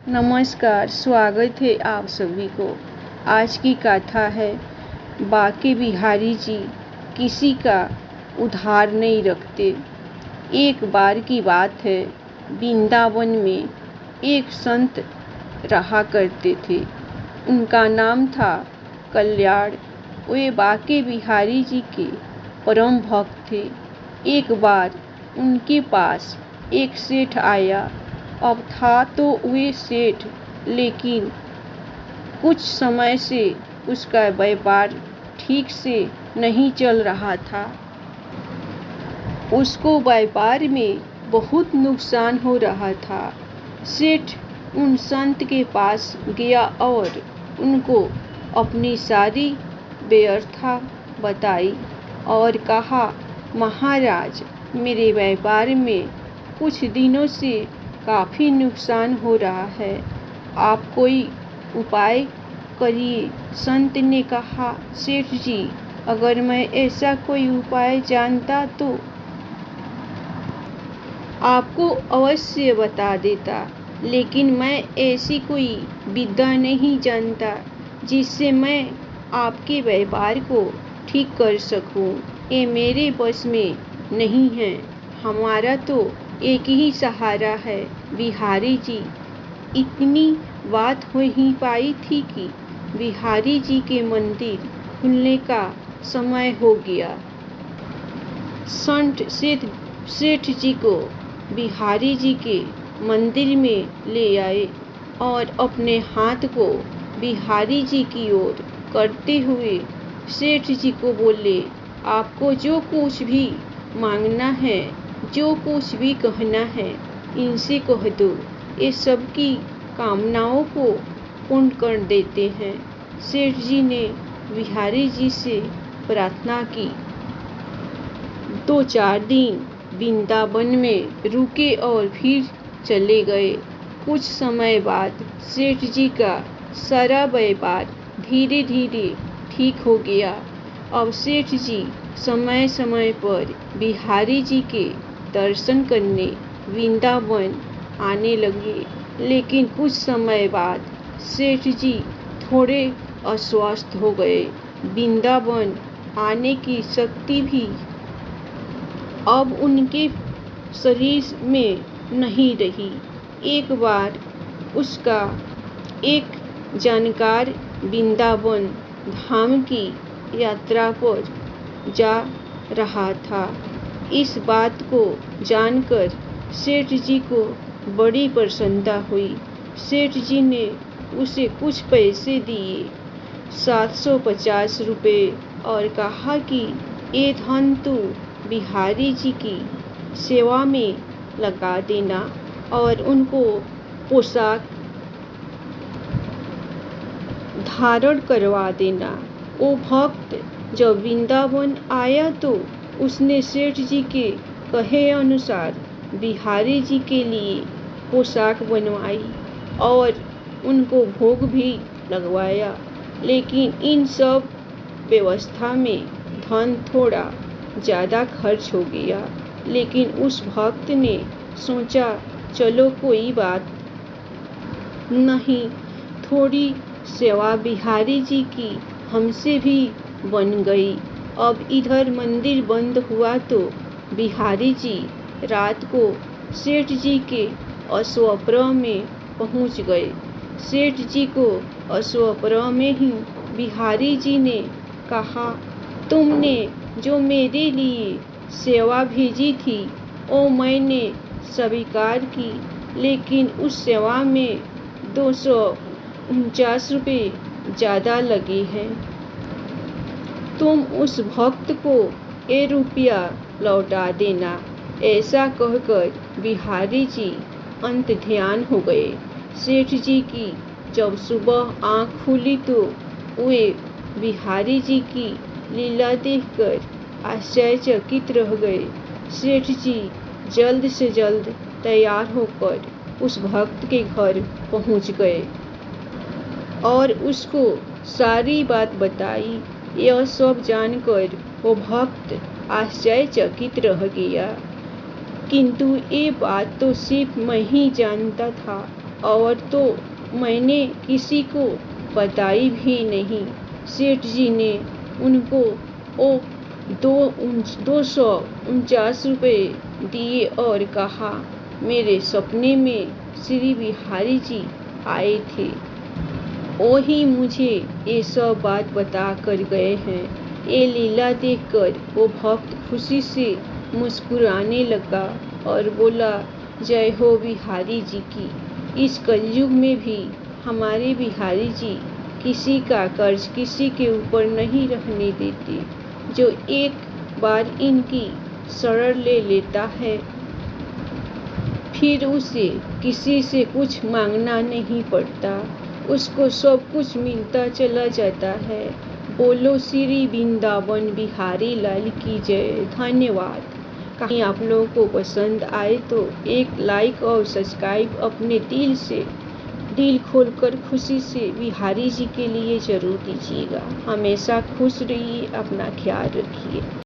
नमस्कार, स्वागत है आप सभी को। आज की कथा है बांके बिहारी जी किसी का उधार नहीं रखते। एक बार की बात है, वृंदावन में एक संत रहा करते थे। उनका नाम था कल्याण। वे बांके बिहारी जी के परम भक्त थे। एक बार उनके पास एक सेठ आया। अब था तो वे सेठ, लेकिन कुछ समय से उसका व्यापार ठीक से नहीं चल रहा था। उसको व्यापार में बहुत नुकसान हो रहा था। सेठ उन संत के पास गया और उनको अपनी सारी व्यवस्था बताई और कहा, महाराज, मेरे व्यापार में कुछ दिनों से काफ़ी नुकसान हो रहा है। आप कोई उपाय करिए। संत ने कहा, सेठ जी, अगर मैं ऐसा कोई उपाय जानता तो आपको अवश्य बता देता, लेकिन मैं ऐसी कोई विद्या नहीं जानता जिससे मैं आपके व्यापार को ठीक कर सकूं। ये मेरे बस में नहीं है। हमारा तो एक ही सहारा है, बिहारी जी। इतनी बात हो ही पाई थी कि बिहारी जी के मंदिर खुलने का समय हो गया। संत सेठ जी को बिहारी जी के मंदिर में ले आए और अपने हाथ को बिहारी जी की ओर करते हुए सेठ जी को बोले, आपको जो कुछ भी मांगना है, जो कुछ भी कहना है, इनसे कह दो। ये सबकी कामनाओं को पूर्ण कर देते हैं। सेठ जी ने बिहारी जी से प्रार्थना की। 2-4 दिन वृंदावन में रुके और फिर चले गए। कुछ समय बाद सेठ जी का सारा व्यापार धीरे धीरे ठीक हो गया। अब सेठ जी समय समय पर बिहारी जी के दर्शन करने वृंदावन आने लगे। लेकिन कुछ समय बाद सेठ जी थोड़े अस्वस्थ हो गए। वृंदावन आने की शक्ति भी अब उनके शरीर में नहीं रही। एक बार उसका एक जानकार वृंदावन धाम की यात्रा पर जा रहा था। इस बात को जानकर सेठ जी को बड़ी प्रसन्नता हुई। सेठ जी ने उसे कुछ पैसे दिए, 750 रुपये, और कहा कि ये धन तू बिहारी जी की सेवा में लगा देना और उनको पोशाक धारण करवा देना। वो भक्त जब वृंदावन आया तो उसने सेठ जी के कहे अनुसार बिहारी जी के लिए पोशाक बनवाई और उनको भोग भी लगवाया। लेकिन इन सब व्यवस्था में धन थोड़ा ज़्यादा खर्च हो गया। लेकिन उस भक्त ने सोचा, चलो कोई बात नहीं, थोड़ी सेवा बिहारी जी की हमसे भी बन गई। अब इधर मंदिर बंद हुआ तो बिहारी जी रात को सेठ जी के अश्वपरव में पहुंच गए। सेठ जी को अश्वपरव में ही बिहारी जी ने कहा, तुमने जो मेरे लिए सेवा भेजी थी वो मैंने स्वीकार की, लेकिन उस सेवा में 249 रुपये ज़्यादा लगे हैं। तुम उस भक्त को ये रुपया लौटा देना। ऐसा कहकर बिहारी जी अंत ध्यान हो गए। सेठ जी की जब सुबह आँख खुली तो वे बिहारी जी की लीला देखकर आश्चर्यचकित रह गए। सेठ जी जल्द से जल्द तैयार होकर उस भक्त के घर पहुंच गए और उसको सारी बात बताई। यह सब जानकर वो भक्त आश्चर्यचकित रह गया। किंतु ये बात तो सिर्फ मैं ही जानता था। और तो मैंने किसी को बताई भी नहीं। सेठ जी ने उनको ओ 249 रुपये दिए और कहा, मेरे सपने में श्री बिहारी जी आए थे। वही मुझे ये सब बात बता कर गए हैं। ये लीला देखकर वो भक्त खुशी से मुस्कुराने लगा और बोला, जय हो बिहारी जी की। इस कलयुग में भी हमारे बिहारी जी किसी का कर्ज किसी के ऊपर नहीं रहने देते। जो एक बार इनकी शरण ले लेता है फिर उसे किसी से कुछ मांगना नहीं पड़ता, उसको सब कुछ मिलता चला जाता है। बोलो श्री वृंदावन बिहारी लाल की जय। धन्यवाद। कहीं आप लोगों को पसंद आए तो एक लाइक और सब्सक्राइब अपने दिल खोलकर खुशी से बिहारी जी के लिए जरूर दीजिएगा। हमेशा खुश रहिए, अपना ख्याल रखिए।